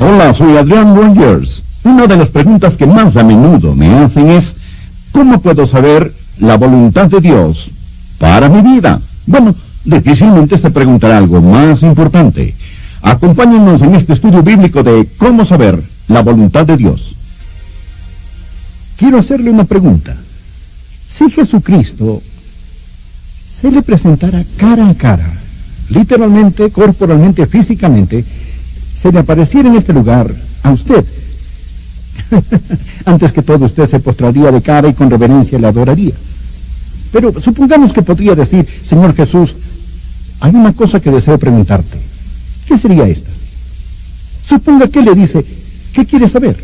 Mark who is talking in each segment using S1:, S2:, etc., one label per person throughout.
S1: Hola, soy Adrián Rogers. Una de las preguntas que más a menudo me hacen es, ¿cómo puedo saber la voluntad de Dios para mi vida? Bueno, difícilmente se preguntará algo más importante. Acompáñenos en este estudio bíblico de cómo saber la voluntad de Dios. Quiero hacerle una pregunta. Si Jesucristo se le presentara cara a cara, literalmente, corporalmente, físicamente, se le apareciera en este lugar a usted, antes que todo usted se postraría de cara y con reverencia le adoraría. Pero supongamos que podría decir, Señor Jesús, hay una cosa que deseo preguntarte. ¿Qué sería esta? Suponga que le dice, ¿qué quiere saber?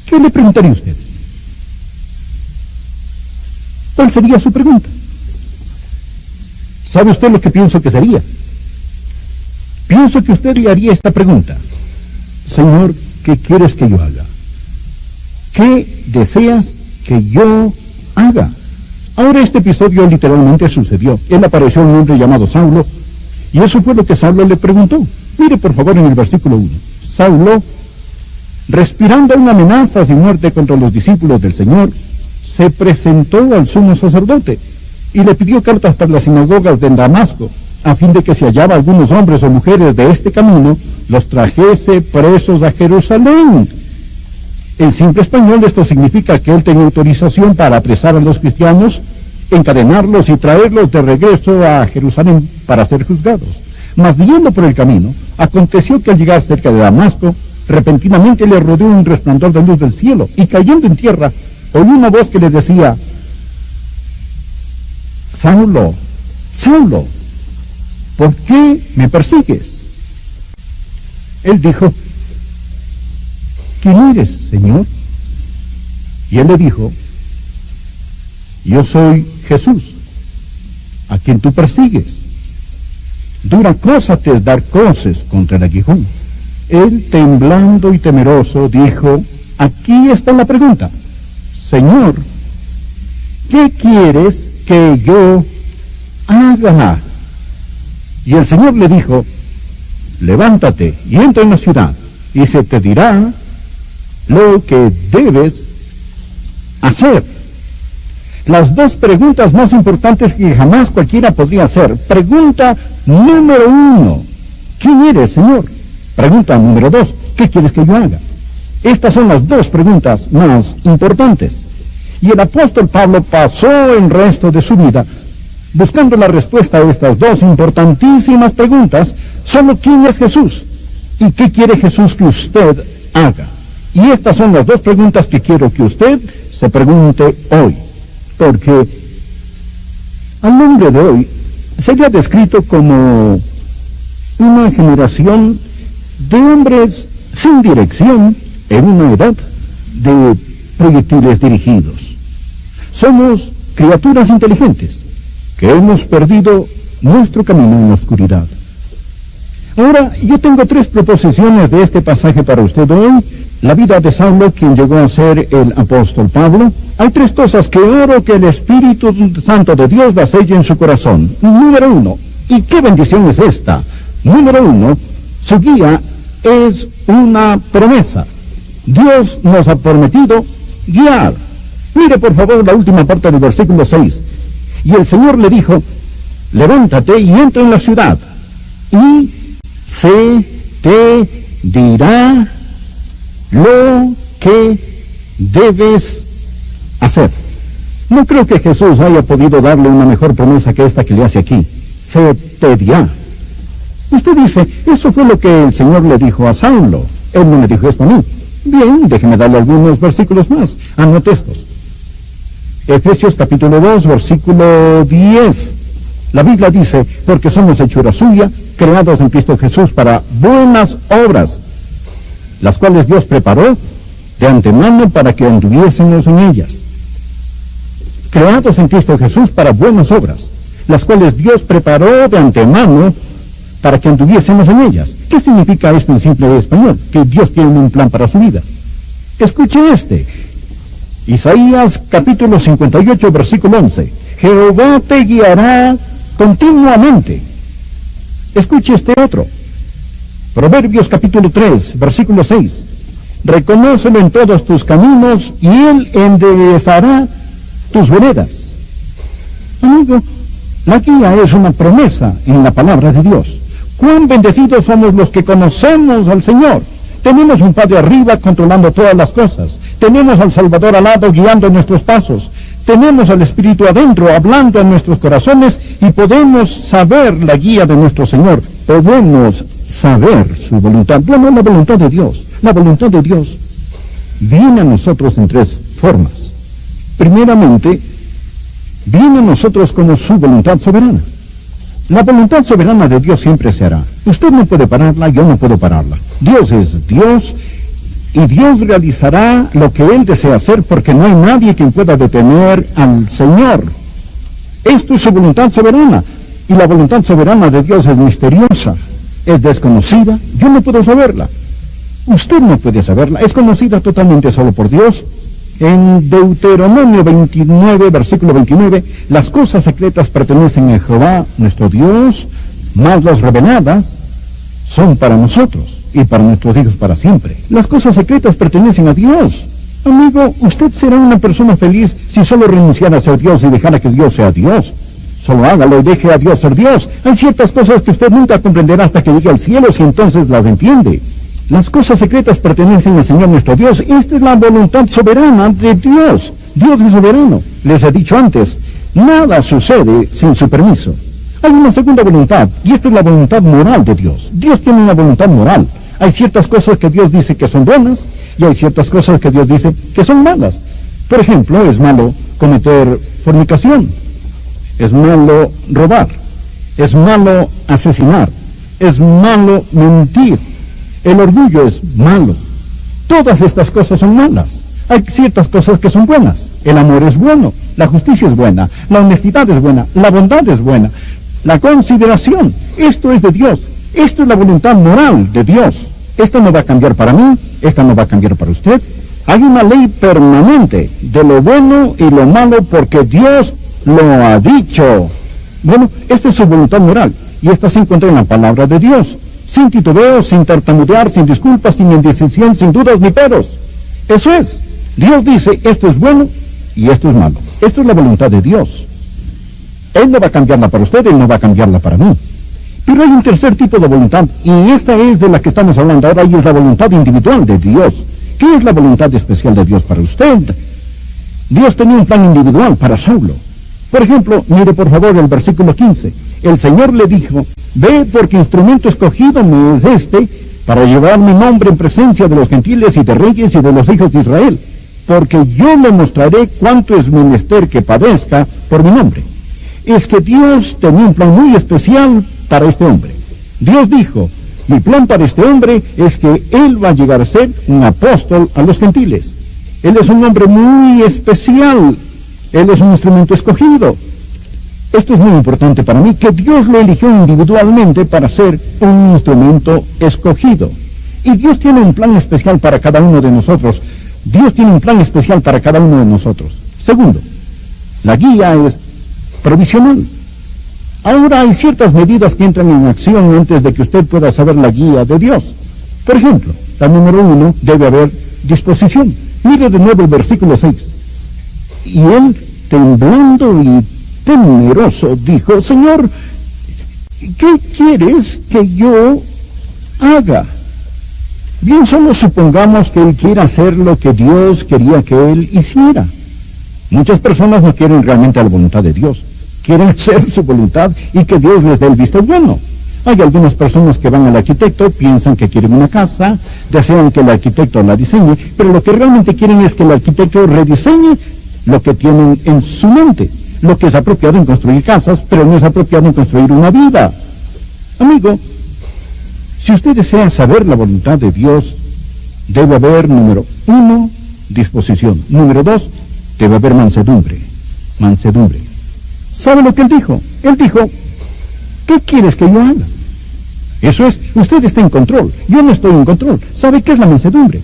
S1: ¿Qué le preguntaría usted? ¿Cuál sería su pregunta? ¿Sabe usted lo que pienso que sería? Pienso que usted le haría esta pregunta. Señor, ¿qué quieres que yo haga? ¿Qué deseas que yo haga? Ahora este episodio literalmente sucedió. Él apareció un hombre llamado Saulo, y eso fue lo que Saulo le preguntó. Mire por favor en el versículo 1. Saulo, respirando una amenaza de muerte contra los discípulos del Señor, se presentó al sumo sacerdote y le pidió cartas para las sinagogas de Damasco, a fin de que si hallaba algunos hombres o mujeres de este camino, los trajese presos a Jerusalén. En simple español esto significa que él tenía autorización para apresar a los cristianos, encadenarlos y traerlos de regreso a Jerusalén para ser juzgados. Mas yendo por el camino, aconteció que al llegar cerca de Damasco, repentinamente le rodeó un resplandor de luz del cielo, y cayendo en tierra, oyó una voz que le decía, Saulo, Saulo, ¿por qué me persigues? Él dijo, ¿quién eres, Señor? Y él le dijo, yo soy Jesús, a quien tú persigues. Dura cosa te es dar coces contra el aguijón. Él, temblando y temeroso, dijo, aquí está la pregunta, Señor, ¿qué quieres que yo haga? Y el Señor le dijo, levántate y entra en la ciudad, y se te dirá lo que debes hacer. Las dos preguntas más importantes que jamás cualquiera podría hacer. Pregunta número 1, ¿quién eres, Señor? Pregunta número 2, ¿qué quieres que yo haga? Estas son las dos preguntas más importantes. Y el apóstol Pablo pasó el resto de su vida buscando la respuesta a estas dos importantísimas preguntas. Solo ¿quién es Jesús? ¿Y qué quiere Jesús que usted haga? Y estas son las dos preguntas que quiero que usted se pregunte hoy. Porque al hombre de hoy sería descrito como una generación de hombres sin dirección en una edad de proyectiles dirigidos. Somos criaturas inteligentes que hemos perdido nuestro camino en la oscuridad. Ahora, yo tengo 3 proposiciones de este pasaje para usted hoy. La vida de Saulo, quien llegó a ser el apóstol Pablo. Hay 3 cosas que oro que el Espíritu Santo de Dios las selle en su corazón. Número 1, ¿y qué bendición es esta? Número 1, su guía es una promesa. Dios nos ha prometido guiar. Mire por favor la última parte del versículo 6. Y el Señor le dijo, levántate y entra en la ciudad, y se te dirá lo que debes hacer. No creo que Jesús haya podido darle una mejor promesa que esta que le hace aquí. Se te dirá. Usted dice, eso fue lo que el Señor le dijo a Saulo. Él no me dijo esto a mí. Bien, déjeme darle algunos versículos más. Anote estos. Efesios capítulo 2, versículo 10. La Biblia dice, porque somos hechura suya, creados en Cristo Jesús para buenas obras, las cuales Dios preparó de antemano para que anduviésemos en ellas. Creados en Cristo Jesús para buenas obras, las cuales Dios preparó de antemano para que anduviésemos en ellas. ¿Qué significa esto en simple español? Que Dios tiene un plan para su vida. Escuche este. Isaías capítulo 58, versículo 11. Jehová te guiará continuamente. Escuche este otro. Proverbios capítulo 3, versículo 6. Reconócelo en todos tus caminos y Él enderezará tus veredas. Amigo, la guía es una promesa en la palabra de Dios. Cuán bendecidos somos los que conocemos al Señor. Tenemos un Padre arriba controlando todas las cosas. Tenemos al Salvador al lado guiando nuestros pasos. Tenemos al Espíritu adentro hablando en nuestros corazones y podemos saber la guía de nuestro Señor. Podemos saber su voluntad. Bueno, la voluntad de Dios. La voluntad de Dios viene a nosotros en tres formas. Primeramente, viene a nosotros como su voluntad soberana. La voluntad soberana de Dios siempre se hará. Usted no puede pararla, yo no puedo pararla. Dios es Dios y Dios realizará lo que Él desea hacer porque no hay nadie quien pueda detener al Señor. Esto es su voluntad soberana y la voluntad soberana de Dios es misteriosa, es desconocida, yo no puedo saberla. Usted no puede saberla, es conocida totalmente solo por Dios. En Deuteronomio 29, versículo 29, las cosas secretas pertenecen a Jehová, nuestro Dios, mas las reveladas son para nosotros y para nuestros hijos para siempre. Las cosas secretas pertenecen a Dios. Amigo, usted será una persona feliz si solo renunciara a ser Dios y dejara que Dios sea Dios. Solo hágalo y deje a Dios ser Dios. Hay ciertas cosas que usted nunca comprenderá hasta que llegue al cielo y entonces las entiende. Las cosas secretas pertenecen al Señor nuestro Dios. Esta es la voluntad soberana de Dios. Dios es soberano. Les he dicho antes, nada sucede sin su permiso. Hay una segunda voluntad, y esta es la voluntad moral de Dios. Dios tiene una voluntad moral. Hay ciertas cosas que Dios dice que son buenas, y hay ciertas cosas que Dios dice que son malas. Por ejemplo, es malo cometer fornicación. Es malo robar. Es malo asesinar. Es malo mentir. El orgullo es malo. Todas estas cosas son malas. Hay ciertas cosas que son buenas. El amor es bueno, la justicia es buena, la honestidad es buena, la bondad es buena, la consideración. Esto es de Dios. Esto es la voluntad moral de Dios. Esta no va a cambiar para mí, esta no va a cambiar para usted. Hay una ley permanente de lo bueno y lo malo porque Dios lo ha dicho. Bueno, esta es su voluntad moral y esta se encuentra en la palabra de Dios. Sin titubeo, sin tartamudear, sin disculpas, sin indecisión, sin dudas ni peros. Eso es. Dios dice, esto es bueno y esto es malo. Esto es la voluntad de Dios. Él no va a cambiarla para usted, Él no va a cambiarla para mí. Pero hay un tercer tipo de voluntad, y esta es de la que estamos hablando ahora, y es la voluntad individual de Dios. ¿Qué es la voluntad especial de Dios para usted? Dios tenía un plan individual para Saulo. Por ejemplo, mire por favor el versículo 15. El Señor le dijo, ve porque instrumento escogido me es este, para llevar mi nombre en presencia de los gentiles y de reyes y de los hijos de Israel, porque yo le mostraré cuánto es menester que padezca por mi nombre. Es que Dios tenía un plan muy especial para este hombre. Dios dijo, mi plan para este hombre es que él va a llegar a ser un apóstol a los gentiles. Él es un hombre muy especial. Él es un instrumento escogido. Esto es muy importante para mí, que Dios lo eligió individualmente para ser un instrumento escogido. Y Dios tiene un plan especial para cada uno de nosotros. Dios tiene un plan especial para cada uno de nosotros. Segundo, la guía es provisional. Ahora hay ciertas medidas que entran en acción antes de que usted pueda saber la guía de Dios. Por ejemplo, la número 1, debe haber disposición. Mire de nuevo el versículo 6. Y él, temblando y temeroso, dijo, Señor, ¿qué quieres que yo haga? Bien, solo supongamos que él quiera hacer lo que Dios quería que él hiciera. Muchas personas no quieren realmente la voluntad de Dios. Quieren hacer su voluntad y que Dios les dé el visto bueno. Hay algunas personas que van al arquitecto, piensan que quieren una casa, desean que el arquitecto la diseñe, pero lo que realmente quieren es que el arquitecto rediseñe lo que tienen en su mente. Lo que es apropiado en construir casas, pero no es apropiado en construir una vida. Amigo, si usted desea saber la voluntad de Dios, debe haber, número 1, disposición. Número 2, debe haber mansedumbre. Mansedumbre. ¿Sabe lo que él dijo? Él dijo, ¿qué quieres que yo haga? Eso es, usted está en control, yo no estoy en control. ¿Sabe qué es la mansedumbre?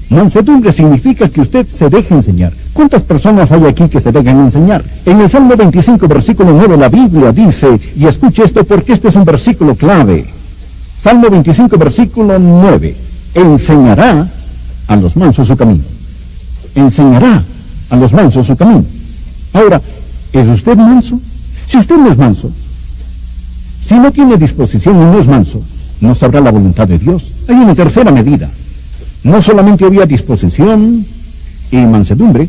S1: Mansedumbre significa que usted se deje enseñar. ¿Cuántas personas hay aquí que se dejan enseñar? En el Salmo 25, versículo 9, la Biblia dice, y escuche esto porque este es un versículo clave. Salmo 25, versículo 9. Enseñará a los mansos su camino. Enseñará a los mansos su camino. Ahora, ¿es usted manso? Si usted no es manso, si no tiene disposición y no es manso, no sabrá la voluntad de Dios. Hay una tercera medida. No solamente había disposición y mansedumbre,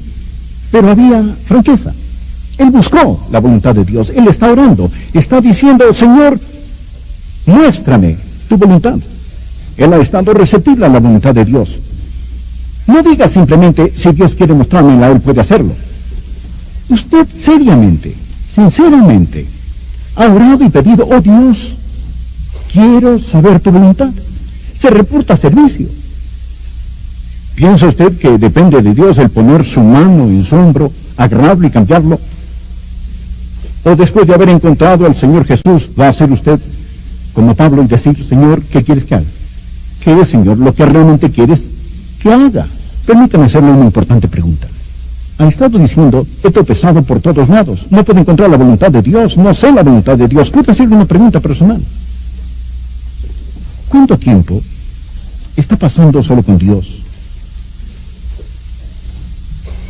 S1: pero había franqueza. Él buscó la voluntad de Dios. Él está orando. Está diciendo, Señor, muéstrame tu voluntad. Él ha estado receptivo a la voluntad de Dios. No diga simplemente, si Dios quiere mostrármela, Él puede hacerlo. Usted seriamente, sinceramente, ha orado y pedido, oh Dios, quiero saber tu voluntad. Se reporta servicio. ¿Piensa usted que depende de Dios el poner su mano en su hombro, agarrarlo y cambiarlo? ¿O después de haber encontrado al Señor Jesús, va a ser usted como Pablo y decir, Señor, ¿qué quieres que haga? ¿Qué es, Señor, lo que realmente quieres que haga? Permítame hacerle una importante pregunta. Ha estado diciendo, he tropezado por todos lados, no puedo encontrar la voluntad de Dios, no sé la voluntad de Dios. Puedo hacerle una pregunta personal. ¿Cuánto tiempo está pasando solo con Dios?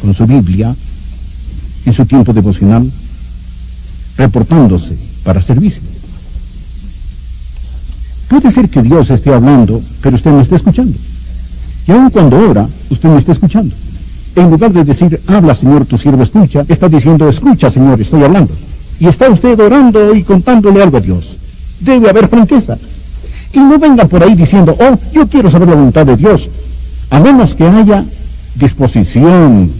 S1: Con su Biblia, en su tiempo devocional, reportándose para servicio. Puede ser que Dios esté hablando, pero usted no esté escuchando. Y aun cuando ora, usted no está escuchando. En lugar de decir, habla Señor, tu siervo escucha, está diciendo, escucha Señor, estoy hablando. Y está usted orando y contándole algo a Dios. Debe haber franqueza. Y no venga por ahí diciendo, oh, yo quiero saber la voluntad de Dios. A menos que haya disposición,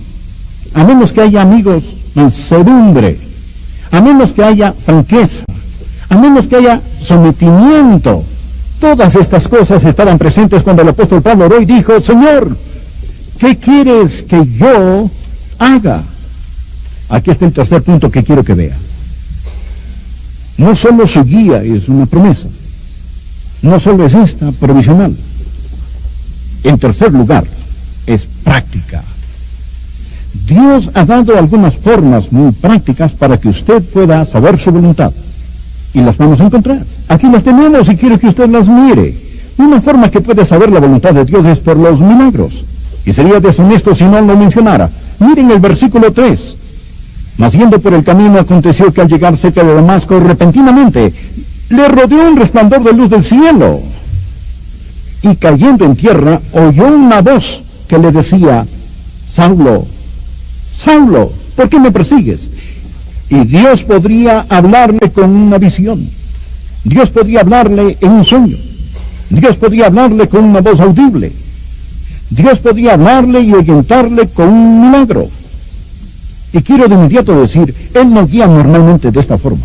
S1: a menos que haya, amigos, mansedumbre, a menos que haya franqueza, a menos que haya sometimiento. Todas estas cosas estaban presentes cuando el apóstol Pablo oró y dijo, Señor, ¿qué quieres que yo haga? Aquí está el tercer punto que quiero que vea. No solo su guía es una promesa, no solo es esta provisional. En tercer lugar, es práctica. Dios ha dado algunas formas muy prácticas para que usted pueda saber su voluntad. Y las vamos a encontrar. Aquí las tenemos y quiero que usted las mire. Una forma que puede saber la voluntad de Dios es por los milagros. Y sería deshonesto si no lo mencionara. Miren el versículo 3. Mas yendo por el camino aconteció que al llegar cerca de Damasco, repentinamente le rodeó un resplandor de luz del cielo. Y cayendo en tierra, oyó una voz que le decía, Saulo, Saulo, ¿por qué me persigues? Y Dios podría hablarle con una visión. Dios podría hablarle en un sueño. Dios podría hablarle con una voz audible. Dios podría hablarle y orientarle con un milagro. Y quiero de inmediato decir, Él no guía normalmente de esta forma,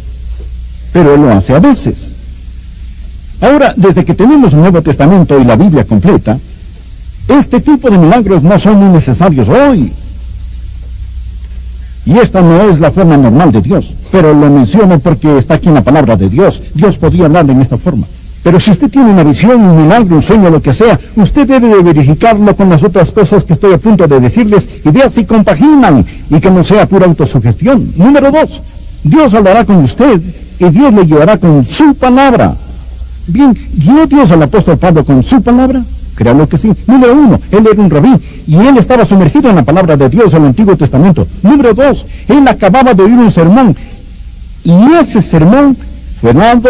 S1: pero Él lo hace a veces. Ahora, desde que tenemos el Nuevo Testamento y la Biblia completa, este tipo de milagros no son muy necesarios hoy. Y esta no es la forma normal de Dios, pero lo menciono porque está aquí en la palabra de Dios. Dios podría hablarle en esta forma. Pero si usted tiene una visión, un milagro, un sueño, lo que sea, usted debe de verificarlo con las otras cosas que estoy a punto de decirles y vea si compaginan y que no sea pura autosugestión. Número 2, Dios hablará con usted y Dios le guiará con su palabra. Bien, ¿guió Dios al apóstol Pablo con su palabra? Créalo que sí. Número 1, él era un rabí y él estaba sumergido en la palabra de Dios en el Antiguo Testamento. Número 2, él acababa de oír un sermón y ese sermón fue dado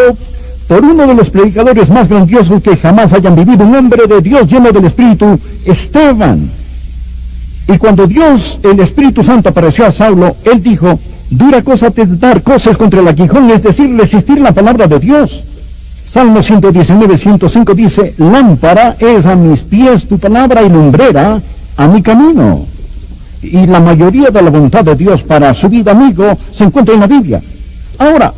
S1: por uno de los predicadores más grandiosos que jamás hayan vivido, un hombre de Dios lleno del Espíritu, Esteban. Y cuando Dios, el Espíritu Santo, apareció a Saulo, él dijo, dura cosa te dar cosas contra el aguijón, es decir, resistir la palabra de Dios. Salmo 119, 105 dice, lámpara es a mis pies tu palabra y lumbrera a mi camino. Y la mayoría de la voluntad de Dios para su vida, amigo, se encuentra en la Biblia. Ahora,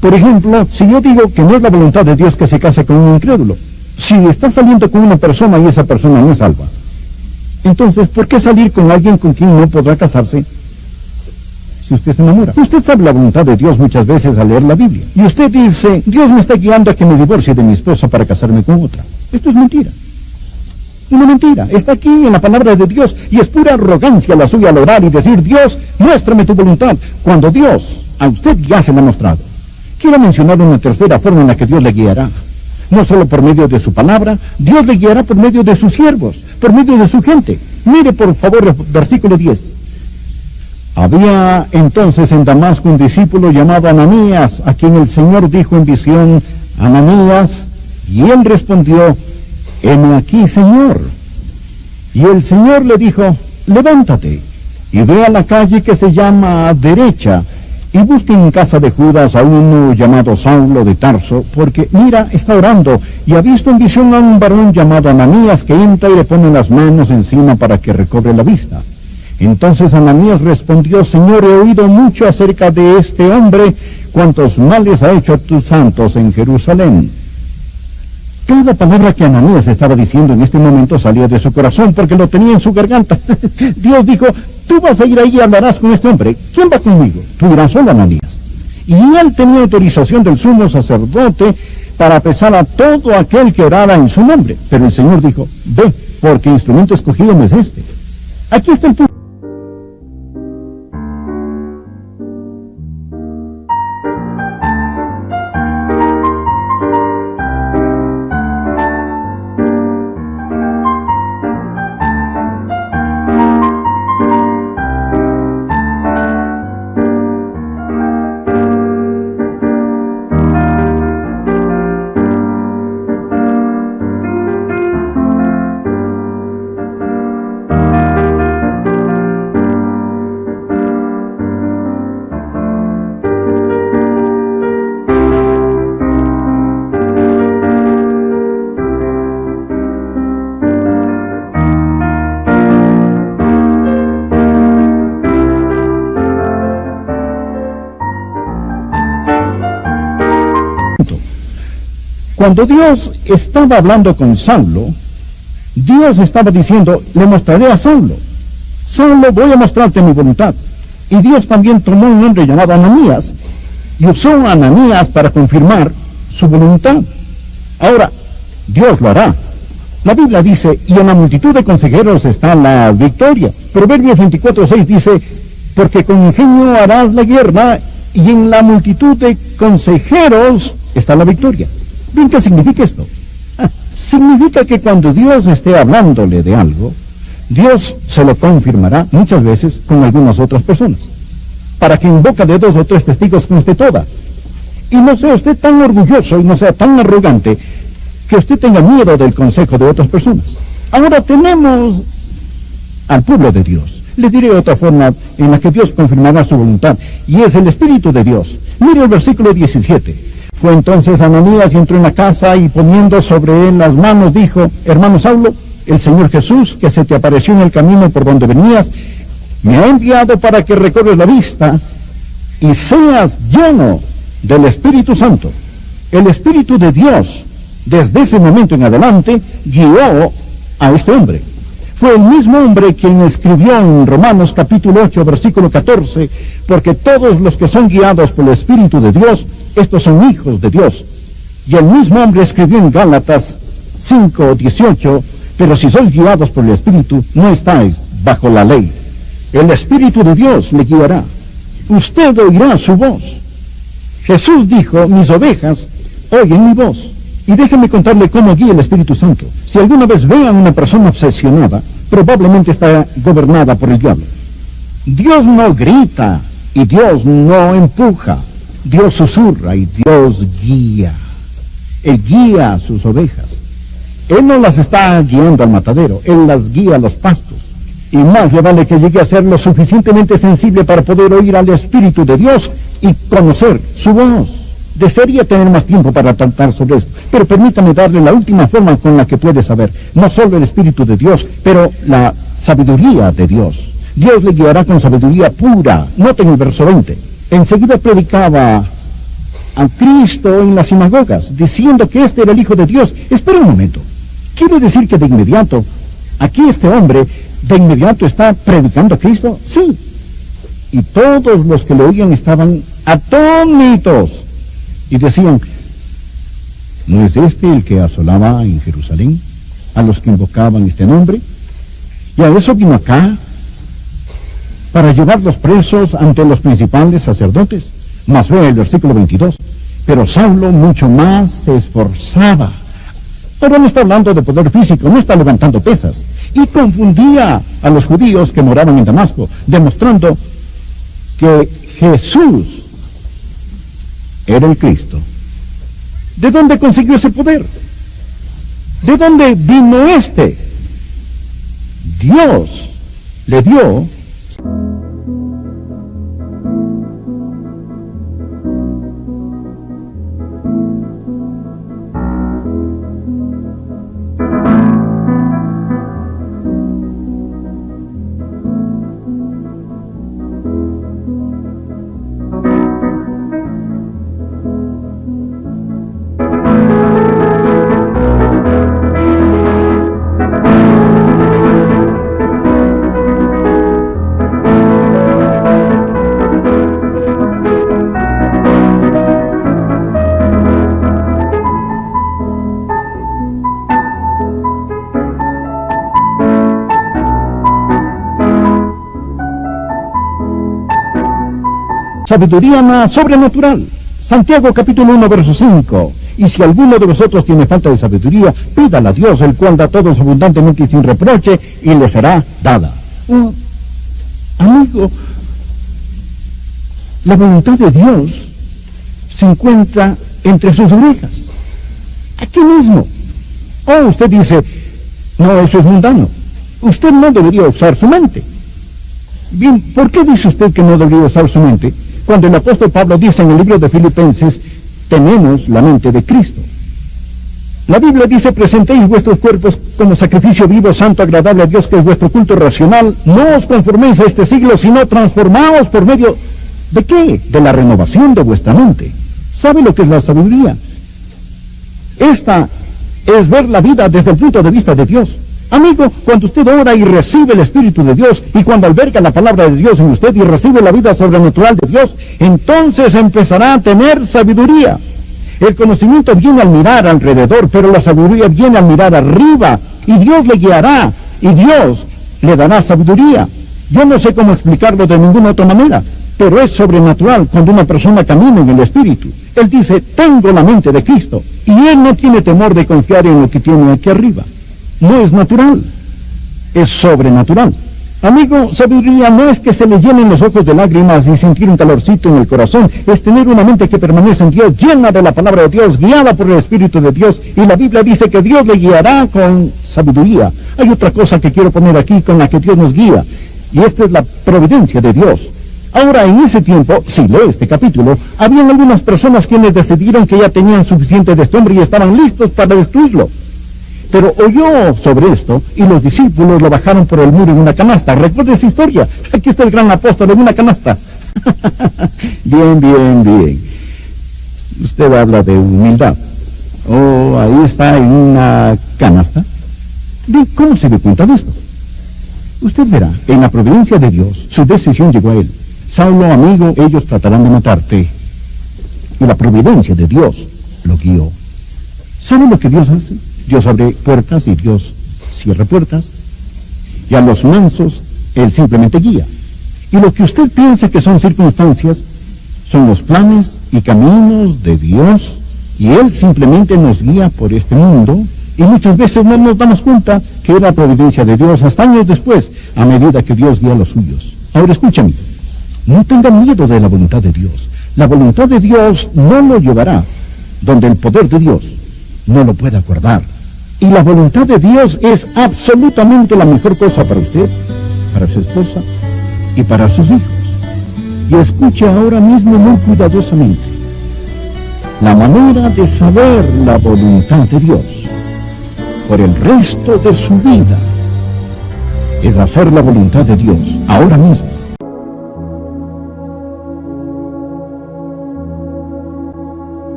S1: por ejemplo, si yo digo que no es la voluntad de Dios que se case con un incrédulo, si está saliendo con una persona y esa persona no es salva, entonces, ¿por qué salir con alguien con quien no podrá casarse si usted se enamora? Usted sabe la voluntad de Dios muchas veces al leer la Biblia. Y usted dice, Dios me está guiando a que me divorcie de mi esposa para casarme con otra. Esto es mentira. Una mentira. Está aquí en la palabra de Dios y es pura arrogancia la suya al orar y decir, Dios, muéstrame tu voluntad, cuando Dios a usted ya se la ha mostrado. Quiero mencionar una tercera forma en la que Dios le guiará. no solo por medio de su palabra, Dios le guiará por medio de sus siervos, por medio de su gente. Mire por favor el versículo 10. Había entonces en Damasco un discípulo llamado Ananías, a quien el Señor dijo en visión: Ananías, y él respondió: heme aquí, Señor. Y el Señor le dijo: levántate y ve a la calle que se llama Derecha, y busque en casa de Judas a uno llamado Saulo de Tarso, porque mira, está orando, y ha visto en visión a un varón llamado Ananías que entra y le pone las manos encima para que recobre la vista. Entonces Ananías respondió: Señor, he oído mucho acerca de este hombre, cuántos males ha hecho a tus santos en Jerusalén. Cada palabra que Ananías estaba diciendo en este momento salía de su corazón, porque lo tenía en su garganta. Dios dijo: tú vas a ir ahí y hablarás con este hombre. ¿Quién va conmigo? Tú irás solo, Ananías. Y él tenía autorización del sumo sacerdote para apresar a todo aquel que orara en su nombre. Pero el Señor dijo: ve, porque instrumento escogido no es este. Aquí está el punto. Cuando Dios estaba hablando con Saulo, Dios estaba diciendo: le mostraré a Saulo. Saulo, voy a mostrarte mi voluntad. Y Dios también tomó un hombre llamado Ananías y usó a Ananías para confirmar su voluntad. Ahora, Dios lo hará. La Biblia dice: y en la multitud de consejeros está la victoria. Proverbios 24:6 dice: porque con ingenio harás la guerra, y en la multitud de consejeros está la victoria. Bien, ¿qué significa esto? Significa que cuando Dios esté hablándole de algo, Dios se lo confirmará muchas veces con algunas otras personas, para que en boca de 2 o 3 testigos conste toda. Y no sea usted tan orgulloso y no sea tan arrogante que usted tenga miedo del consejo de otras personas. Ahora tenemos al pueblo de Dios. Le diré otra forma en la que Dios confirmará su voluntad, y es el Espíritu de Dios. Mire el versículo 17. Fue entonces Ananías y entró en la casa, y poniendo sobre él las manos dijo: hermano Saulo, el Señor Jesús, que se te apareció en el camino por donde venías, me ha enviado para que recorres la vista y seas lleno del Espíritu Santo. El Espíritu de Dios, desde ese momento en adelante, guió a este hombre. Fue el mismo hombre quien escribió en Romanos capítulo 8, versículo 14, porque todos los que son guiados por el Espíritu de Dios, estos son hijos de Dios. Y el mismo hombre escribió en Gálatas 5, 18, pero si sois guiados por el Espíritu, no estáis bajo la ley. El Espíritu de Dios le guiará. Usted oirá su voz. Jesús dijo: mis ovejas oyen mi voz. Y déjeme contarle cómo guía el Espíritu Santo. Si alguna vez vean una persona obsesionada, probablemente está gobernada por el diablo. Dios no grita y Dios no empuja. Dios susurra y Dios guía. Él guía a sus ovejas. Él no las está guiando al matadero, Él las guía a los pastos. Y más le vale que llegue a ser lo suficientemente sensible para poder oír al Espíritu de Dios y conocer su voz. Desearía tener más tiempo para tratar sobre esto, pero permítame darle la última forma con la que puede saber, no solo el Espíritu de Dios, pero la sabiduría de Dios. Dios le guiará con sabiduría pura. Noten el verso 20. Enseguida predicaba a Cristo en las sinagogas, diciendo que este era el Hijo de Dios. Espera un momento. ¿Quiere decir que de inmediato, aquí este hombre, de inmediato está predicando a Cristo? Sí. Y todos los que lo oían estaban atónitos. Y decían: ¿no es este el que asolaba en Jerusalén a los que invocaban este nombre? Y a eso vino acá, para llevar los presos ante los principales sacerdotes. Mas ve el versículo 22. Pero Saulo mucho más se esforzaba Ahora no está hablando de poder físico, no está levantando pesas. Y confundía a los judíos que moraban en Damasco, demostrando que Jesús era el Cristo. ¿De dónde consiguió ese poder? ¿De dónde vino este? Dios le dio sabiduría sobrenatural. Santiago capítulo 1 verso 5. Y si alguno de vosotros tiene falta de sabiduría, pídala a Dios, el cual da a todos abundantemente y sin reproche, y le será dada. Oh, amigo, la voluntad de Dios se encuentra entre sus orejas, aquí mismo. Oh, usted dice, no, eso es mundano. Usted no debería usar su mente. Bien, ¿por qué dice usted que no debería usar su mente? Cuando el apóstol Pablo dice en el libro de Filipenses, tenemos la mente de Cristo. La Biblia dice, presentéis vuestros cuerpos como sacrificio vivo, santo, agradable a Dios, que es vuestro culto racional. No os conforméis a este siglo, sino transformaos por medio ¿de qué? De la renovación de vuestra mente. ¿Sabe lo que es la sabiduría? Esta es ver la vida desde el punto de vista de Dios. Amigo, cuando usted ora y recibe el Espíritu de Dios, y cuando alberga la palabra de Dios en usted y recibe la vida sobrenatural de Dios, entonces empezará a tener sabiduría. El conocimiento viene al mirar alrededor, pero la sabiduría viene al mirar arriba, y Dios le guiará, y Dios le dará sabiduría. Yo no sé cómo explicarlo de ninguna otra manera, pero es sobrenatural cuando una persona camina en el Espíritu. Él dice, tengo la mente de Cristo, y él no tiene temor de confiar en lo que tiene aquí arriba. No es natural, es sobrenatural. Amigo, sabiduría no es que se le llenen los ojos de lágrimas y sentir un calorcito en el corazón, es tener una mente que permanece en Dios, llena de la palabra de Dios, guiada por el Espíritu de Dios, y la Biblia dice que Dios le guiará con sabiduría. Hay otra cosa que quiero poner aquí con la que Dios nos guía, y esta es la providencia de Dios. Ahora, en ese tiempo, si lee este capítulo, habían algunas personas quienes decidieron que ya tenían suficiente de este hombre y estaban listos para destruirlo. Pero oyó sobre esto y los discípulos lo bajaron por el muro en una canasta. Recuerde esa historia. Aquí está el gran apóstol en una canasta. Bien. Usted habla de humildad. Oh, ahí está en una canasta. Bien, ¿cómo se dio cuenta de esto? Usted verá, en la providencia de Dios, su decisión llegó a él. Saulo, amigo, ellos tratarán de matarte. Y la providencia de Dios lo guió. ¿Sabe lo que Dios hace? Dios abre puertas y Dios cierra puertas. Y a los mansos, Él simplemente guía. Y lo que usted piensa que son circunstancias, son los planes y caminos de Dios. Y Él simplemente nos guía por este mundo. Y muchas veces no nos damos cuenta que era providencia de Dios hasta años después, a medida que Dios guía a los suyos. Ahora escúchame, no tengan miedo de la voluntad de Dios. La voluntad de Dios no lo llevará donde el poder de Dios no lo pueda guardar. Y la voluntad de Dios es absolutamente la mejor cosa para usted, para su esposa y para sus hijos. Y escuche ahora mismo muy cuidadosamente. La manera de saber la voluntad de Dios por el resto de su vida es hacer la voluntad de Dios ahora mismo.